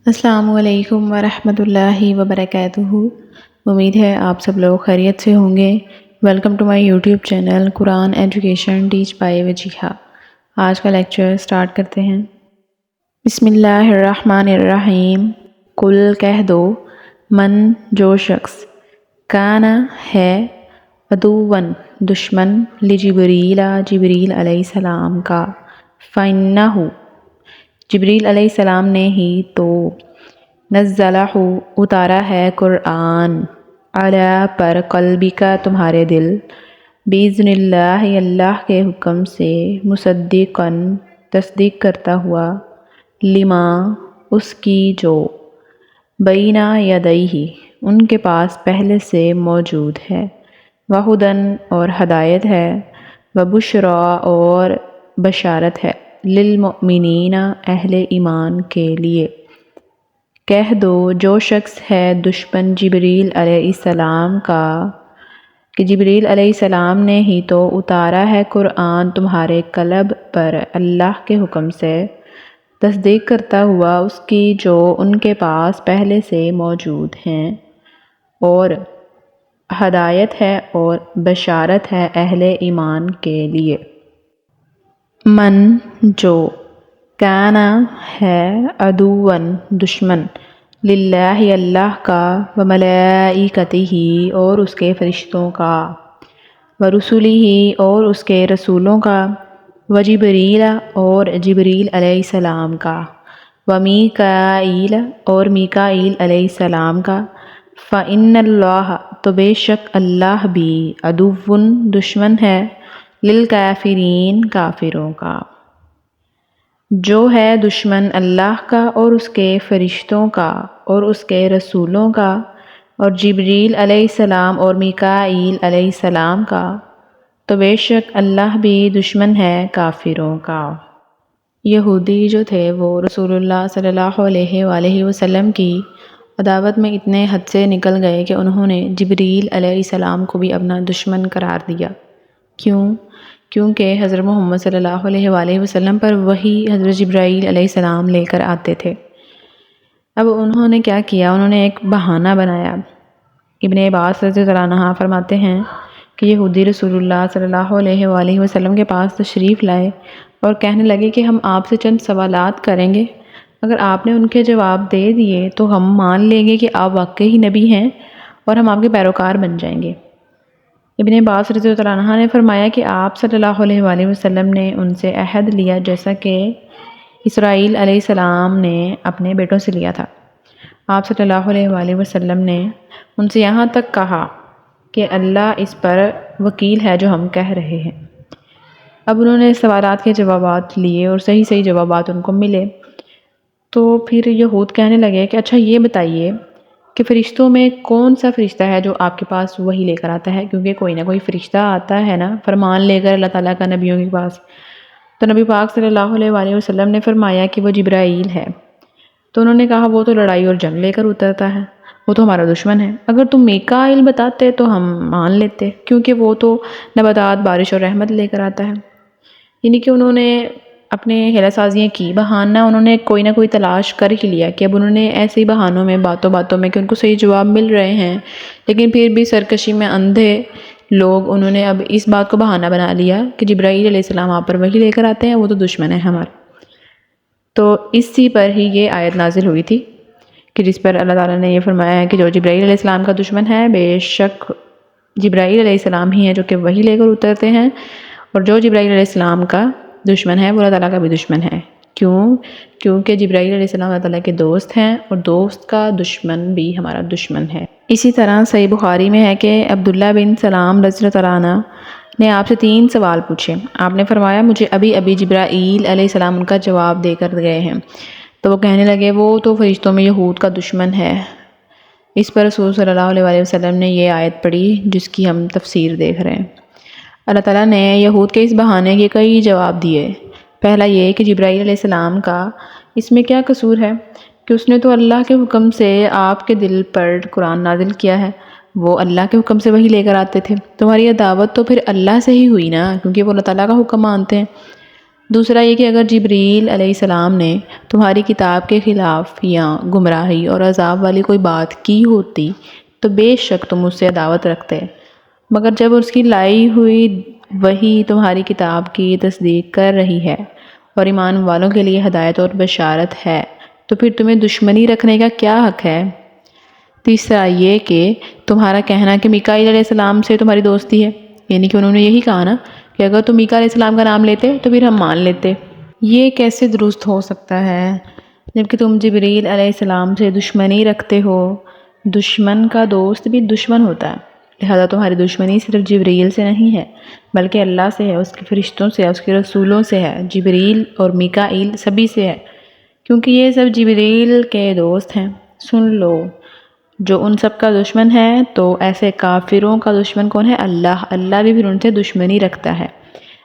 السلام علیکم ورحمۃ اللہ وبرکاتہ۔ امید ہے آپ سب لوگ خیریت سے ہوں گے۔ Welcome to my YouTube channel Quran education teach by Wajiha. آج کا لیکچر سٹارٹ کرتے ہیں۔ بسم اللہ الرحمن الرحیم۔ قل کہہ دو، من جو شخص، کانا ہے، عدوً دشمن، لجبریل جبریل علیہ السلام کا، فإنہ جبریل علیہ السلام نے ہی تو نزلہ اتارا ہے قرآن، علی پر، قلبک تمہارے دل، بإذن اللہ اللہ کے حکم سے، مصدقاً تصدیق کرتا ہوا، لما اس کی جو، بین یدیہ ان کے پاس پہلے سے موجود ہے، وہدن اور ہدایت ہے، وبشریٰ اور بشارت ہے، للمؤمنین اہل ایمان کے لیے۔ کہہ دو جو شخص ہے دشمن جبریل علیہ السلام کا کہ جبریل علیہ السلام نے ہی تو اتارا ہے قرآن تمہارے قلب پر اللہ کے حکم سے، تصدیق کرتا ہوا اس کی جو ان کے پاس پہلے سے موجود ہیں، اور ہدایت ہے اور بشارت ہے اہل ایمان کے لیے۔ من جو، کانا ہے، عدوً دشمن، للہ اللہ کا، وملائکتہ اور اس کے فرشتوں کا، ورسلہ اور اس کے رسولوں کا، وجبریل اور جبریل علیہ السلام کا، ومیکائیل اور میکائیل علیہ السلام کا، فإن اللہ تو بے شک اللہ بھی، عدوٌ دشمن ہے، للکافرین کافروں کا۔ جو ہے دشمن اللہ کا اور اس کے فرشتوں کا اور اس کے رسولوں کا اور جبریل علیہ السلام اور میکائیل علیہ السلام کا، تو بے شک اللہ بھی دشمن ہے کافروں کا۔ یہودی جو تھے وہ رسول اللہ صلی اللہ علیہ وآلہ وسلم کی عداوت میں اتنے حد سے نکل گئے کہ انہوں نے جبریل علیہ السلام کو بھی اپنا دشمن قرار دیا۔ کیونکہ حضرت محمد صلی اللہ علیہ وآلہ وسلم پر وہی حضرت جبرائیل علیہ السلام لے کر آتے تھے۔ اب انہوں نے کیا کیا، انہوں نے ایک بہانہ بنایا۔ ابن عباس رضی اللہ عنہ فرماتے ہیں کہ یہودی رسول اللہ صلی اللہ علیہ وآلہ وسلم کے پاس تشریف لائے اور کہنے لگے کہ ہم آپ سے چند سوالات کریں گے، اگر آپ نے ان کے جواب دے دیے تو ہم مان لیں گے کہ آپ واقعی نبی ہیں اور ہم آپ کے پیروکار بن جائیں گے۔ ابن عباس رضی اللہ عنہ نے فرمایا کہ آپ صلی اللہ علیہ وآلہ وسلم نے ان سے عہد لیا جیسا کہ اسرائیل علیہ السلام نے اپنے بیٹوں سے لیا تھا۔ آپ صلی اللہ علیہ وآلہ وسلم نے ان سے یہاں تک کہا کہ اللہ اس پر وکیل ہے جو ہم کہہ رہے ہیں۔ اب انہوں نے سوالات کے جوابات لیے اور صحیح جوابات ان کو ملے، تو پھر یہود کہنے لگے کہ اچھا یہ بتائیے کہ فرشتوں میں کون سا فرشتہ ہے جو آپ کے پاس وحی لے کر آتا ہے، کیونکہ کوئی نہ کوئی فرشتہ آتا ہے نا فرمان لے کر اللہ تعالیٰ کا نبیوں کے پاس۔ تو نبی پاک صلی اللہ علیہ وآلہ وسلم نے فرمایا کہ وہ جبرائیل ہے۔ تو انہوں نے کہا وہ تو لڑائی اور جنگ لے کر اترتا ہے، وہ تو ہمارا دشمن ہے، اگر تم میکائیل بتاتے تو ہم مان لیتے، کیونکہ وہ تو نباتات، بارش اور رحمت لے کر آتا ہے۔ یعنی کہ انہوں نے اپنے ہیلہ سازیاں کی، بہانہ انہوں نے کوئی نہ کوئی تلاش کر ہی لیا کہ اب انہوں نے ایسے ہی بہانوں میں، باتوں میں کہ ان کو صحیح جواب مل رہے ہیں، لیکن پھر بھی سرکشی میں اندھے لوگ انہوں نے اب اس بات کو بہانہ بنا لیا کہ جبرائیل علیہ السلام آپ پر وحی لے کر آتے ہیں، وہ تو دشمن ہے ہمارا۔ تو اسی پر ہی یہ آیت نازل ہوئی تھی کہ جس پر اللہ تعالیٰ نے یہ فرمایا ہے کہ جو جبرائیل علیہ السلام کا دشمن ہے، بے شک جبرائیل علیہ السلام ہی ہیں جو کہ وحی لے کر اترتے ہیں، اور جو جبرائیل علیہ السلام کا دشمن ہے وہ اللہ تعالیٰ کا بھی دشمن ہے۔ کیونکہ جبرائیل علیہ السلام اللہ تعالیٰ کے دوست ہیں، اور دوست کا دشمن بھی ہمارا دشمن ہے۔ اسی طرح صحیح بخاری میں ہے کہ عبداللہ بن سلام رضی اللہ عنہ نے آپ سے 3 سوال پوچھے۔ آپ نے فرمایا مجھے ابھی جبرائیل علیہ السلام ان کا جواب دے کر گئے ہیں۔ تو وہ کہنے لگے وہ تو فرشتوں میں یہود کا دشمن ہے۔ اس پر رسول صلی اللہ علیہ وسلم نے یہ آیت پڑھی جس کی ہم تفسیر دیکھ رہے ہیں۔ اللہ تعالیٰ نے یہود کے اس بہانے کے کئی جواب دیے۔ پہلا یہ کہ جبرائیل علیہ السلام کا اس میں کیا قصور ہے کہ اس نے تو اللہ کے حکم سے آپ کے دل پر قرآن نازل کیا ہے، وہ اللہ کے حکم سے وہی لے کر آتے تھے، تمہاری یہ دعوت تو پھر اللہ سے ہی ہوئی نا، کیونکہ وہ اللہ تعالیٰ کا حکم مانتے ہیں۔ دوسرا یہ کہ اگر جبریل علیہ السلام نے تمہاری کتاب کے خلاف یا گمراہی اور عذاب والی کوئی بات کی ہوتی تو بے شک تم اس سے عداوت رکھتے، مگر جب اس کی لائی ہوئی وحی تمہاری کتاب کی تصدیق کر رہی ہے اور ایمان والوں کے لیے ہدایت اور بشارت ہے تو پھر تمہیں دشمنی رکھنے کا کیا حق ہے؟ تیسرا یہ کہ تمہارا کہنا کہ میکائیل علیہ السلام سے تمہاری دوستی ہے، یعنی کہ انہوں نے یہی کہا نا کہ اگر تم میکا علیہ السلام کا نام لیتے تو پھر ہم مان لیتے، یہ کیسے درست ہو سکتا ہے جبکہ تم جبریل علیہ السلام سے دشمنی رکھتے ہو؟ دشمن کا دوست بھی دشمن ہوتا ہے، لہذا تمہاری دشمنی صرف جبریل سے نہیں ہے بلکہ اللہ سے ہے، اس کے فرشتوں سے ہے، اس کے رسولوں سے ہے، جبریل اور میکائیل سبھی سے ہے، کیونکہ یہ سب جبریل کے دوست ہیں۔ سن لو، جو ان سب کا دشمن ہے تو ایسے کافروں کا دشمن کون ہے؟ اللہ بھی پھر ان سے دشمنی رکھتا ہے۔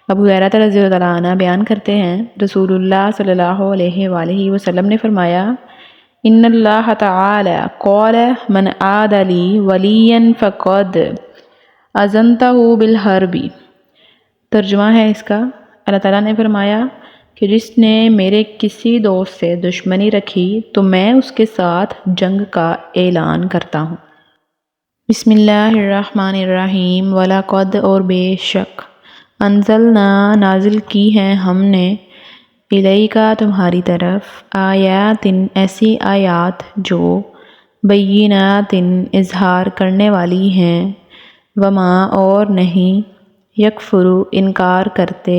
ابو ہریرہ رضی اللہ عنہ بیان کرتے ہیں رسول اللہ صلی اللہ علیہ وآلہ وسلم نے فرمایا ان اللہ تعالی قال من عاد لی ولیا فقد اذنتہ بالحرب۔ ترجمہ ہے اس کا، اللہ تعالیٰ نے فرمایا کہ جس نے میرے کسی دوست سے دشمنی رکھی تو میں اس کے ساتھ جنگ کا اعلان کرتا ہوں۔ بسم اللہ الرحمن الرحیم۔ وَلَقَدْ اور بے شک انزلنا نازل کی ہیں ہم نے الیکا تمہاری طرف آیات ایسی آیات جو بینات اظہار کرنے والی ہیں، وما اور نہیں یکفرو انکار کرتے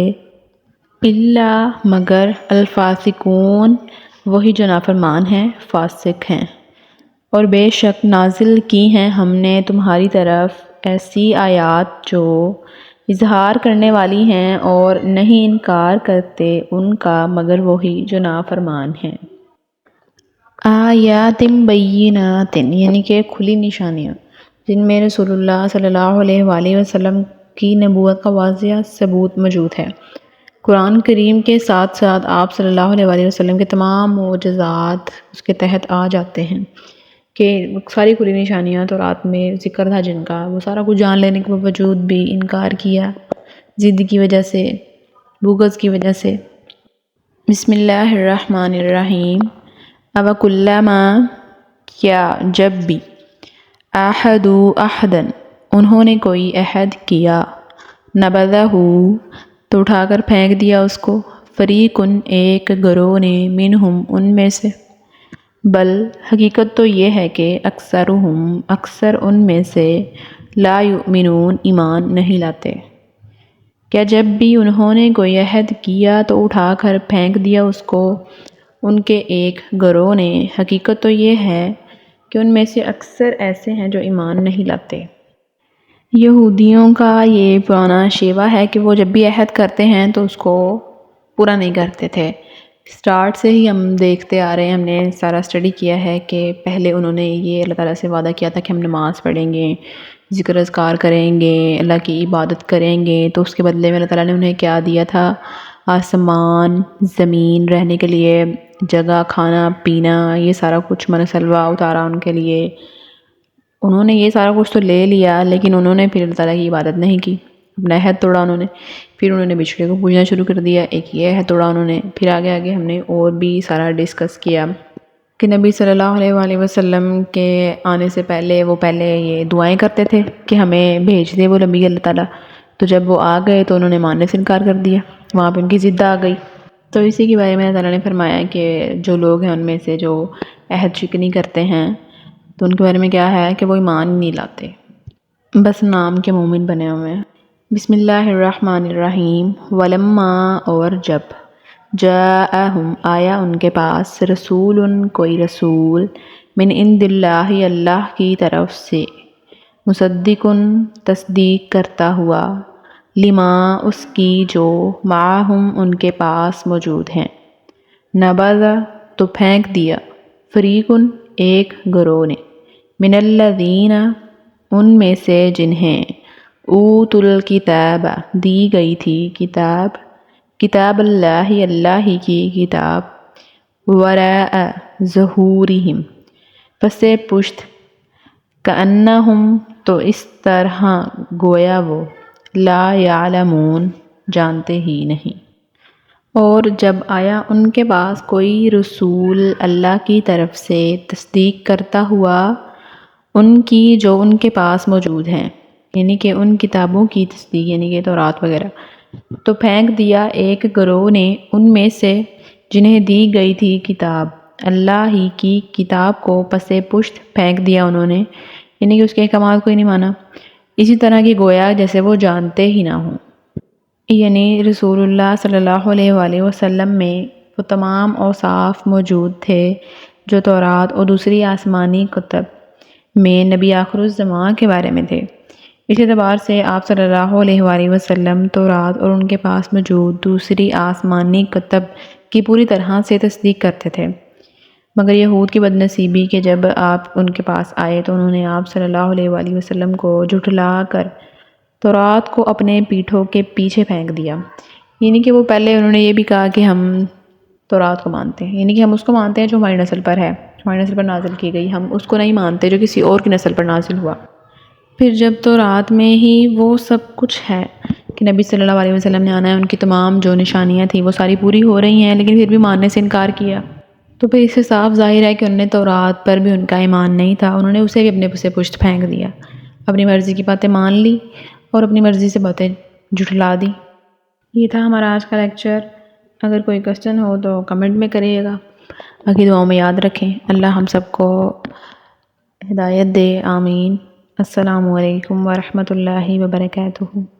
الا مگر الفاسقون وہی جو نافرمان ہیں، فاسق ہیں۔ اور بے شک نازل کی ہیں ہم نے تمہاری طرف ایسی آیات جو اظہار کرنے والی ہیں اور نہیں انکار کرتے ان کا مگر وہی جو نافرمان ہیں۔ آیات بینات یعنی کہ کھلی نشانیاں جن میں رسول اللہ صلی اللہ علیہ وآلہ وسلم کی نبوت کا واضح ثبوت موجود ہے۔ قرآن کریم کے ساتھ ساتھ آپ صلی اللہ علیہ وآلہ وسلم کے تمام معجزات اس کے تحت آ جاتے ہیں کہ ساری کھلی نشانیاں تو رات میں ذکر تھا جن کا، وہ سارا کچھ جان لینے کے باوجود بھی انکار کیا، ضد کی وجہ سے، بغض کی وجہ سے۔ بسم اللہ الرحمن الرحیم۔ اوَکُلَّمَا کیا جب بھی عَاہَدُوا عَہْدًا انہوں نے کوئی عہد کیا، نَبَذَہُ تو اٹھا کر پھینک دیا اس کو، فریقٌ ایک گروہ نے، منہم ان میں سے، بل حقیقت تو یہ ہے کہ اکثرہم اکثر ان میں سے لا یؤمنون ایمان نہیں لاتے۔ کیا جب بھی انہوں نے کوئی عہد کیا تو اٹھا کر پھینک دیا اس کو ان کے ایک گروہ نے، حقیقت تو یہ ہے کہ ان میں سے اکثر ایسے ہیں جو ایمان نہیں لاتے۔ یہودیوں کا یہ پرانا شیوہ ہے کہ وہ جب بھی عہد کرتے ہیں تو اس کو پورا نہیں کرتے تھے۔ سٹارٹ سے ہی ہم دیکھتے آ رہے ہیں، ہم نے سارا اسٹڈی کیا ہے کہ پہلے انہوں نے یہ اللہ تعالیٰ سے وعدہ کیا تھا کہ ہم نماز پڑھیں گے، ذکر اذکار کریں گے، اللہ کی عبادت کریں گے، تو اس کے بدلے میں اللہ تعالیٰ نے انہیں کیا دیا تھا؟ آسمان، زمین، رہنے کے لیے جگہ، کھانا پینا، یہ سارا کچھ من سلوہ اتارا ان کے لیے۔ انہوں نے یہ سارا کچھ تو لے لیا لیکن انہوں نے پھر اللہ تعالیٰ کی عبادت نہیں کی، اپنا عہد توڑا انہوں نے، پھر انہوں نے بچھڑے کو پوجنا شروع کر دیا، ایک یہ عہد توڑا انہوں نے، پھر آگے آگے ہم نے اور بھی سارا ڈسکس کیا کہ نبی صلی اللہ علیہ وآلہ وسلم کے آنے سے پہلے وہ پہلے یہ دعائیں کرتے تھے کہ ہمیں بھیج دے وہ نبی اللہ تعالیٰ، تو جب وہ آ گئے تو انہوں نے ماننے سے انکار کر دیا، وہاں پہ ان کی ضد آ گئی۔ تو اسی کے بارے میں اللہ تعالیٰ نے فرمایا کہ جو لوگ ہیں ان میں سے جو عہد شکنی کرتے ہیں تو ان کے بارے میں کیا ہے کہ وہ ایمان نہیں لاتے، بس نام کے مومن بنے ہوئے ہیں۔ بسم اللہ الرحمن الرحیم۔ ولما اور جب جاءہم آیا ان کے پاس رسول کوئی رسول من عند اللہ اللہ کی طرف سے، مصدق تصدیق کرتا ہوا، لما اس کی جو معہم ان کے پاس موجود ہیں، نبذ تو پھینک دیا، فریق ایک گروہ نے، من الذین ان میں سے جنہیں اوت الکتاب دی گئی تھی کتاب، کتاب اللہ اللہ ہی کی کتاب، وراء ظہورہم پس پشت، کأنہم تو اس طرح گویا وہ لا یعلمون جانتے ہی نہیں۔ اور جب آیا ان کے پاس کوئی رسول اللہ کی طرف سے تصدیق کرتا ہوا ان کی جو ان کے پاس موجود ہیں، یعنی کہ ان کتابوں کی تصدیق، یعنی کہ تورات وغیرہ، تو پھینک دیا ایک گروہ نے ان میں سے جنہیں دی گئی تھی کتاب، اللہ ہی کی کتاب کو پس پشت پھینک دیا انہوں نے، یعنی کہ اس کے احکامات کو ہی نہیں مانا، اسی طرح کی گویا جیسے وہ جانتے ہی نہ ہوں۔ یعنی رسول اللہ صلی اللہ علیہ وآلہ وسلم میں وہ تمام اوصاف موجود تھے جو تورات اور دوسری آسمانی کتب میں نبی آخر الزمان کے بارے میں تھے۔ اس اعتبار سے آپ صلی اللہ علیہ وآلہ وسلم تورات اور ان کے پاس موجود دوسری آسمانی کتب کی پوری طرح سے تصدیق کرتے تھے، مگر یہود کی بدنصیبی کہ جب آپ ان کے پاس آئے تو انہوں نے آپ صلی اللہ علیہ وآلہ وسلم کو جھٹلا کر تورات کو اپنے پیٹھوں کے پیچھے پھینک دیا، یعنی کہ وہ پہلے انہوں نے یہ بھی کہا کہ ہم تورات کو مانتے ہیں، یعنی کہ ہم اس کو مانتے ہیں جو ہماری نسل پر ہے، ہماری نسل پر نازل کی گئی، ہم اس کو نہیں مانتے جو کسی اور کی نسل پر نازل ہوا۔ پھر جب تورات میں ہی وہ سب کچھ ہے کہ نبی صلی اللہ علیہ وسلم نے آنا ہے، ان کی تمام جو نشانیاں تھیں وہ ساری پوری ہو رہی ہیں، لیکن پھر بھی ماننے سے انکار کیا، تو پھر اس سے صاف ظاہر ہے کہ انہوں نے تورات پر بھی ان کا ایمان نہیں تھا، انہوں نے اسے بھی اپنے سے پشت پھینک دیا، اپنی مرضی کی باتیں مان لی اور اپنی مرضی سے باتیں جھٹلا دی۔ یہ تھا ہمارا آج کا لیکچر۔ اگر کوئی کوسچن ہو تو کمنٹ میں کریے گا، باقی دعاؤں میں یاد رکھیں۔ اللہ ہم سب کو ہدایت دے، آمین۔ السلام علیکم ورحمۃ اللہ وبرکاتہ۔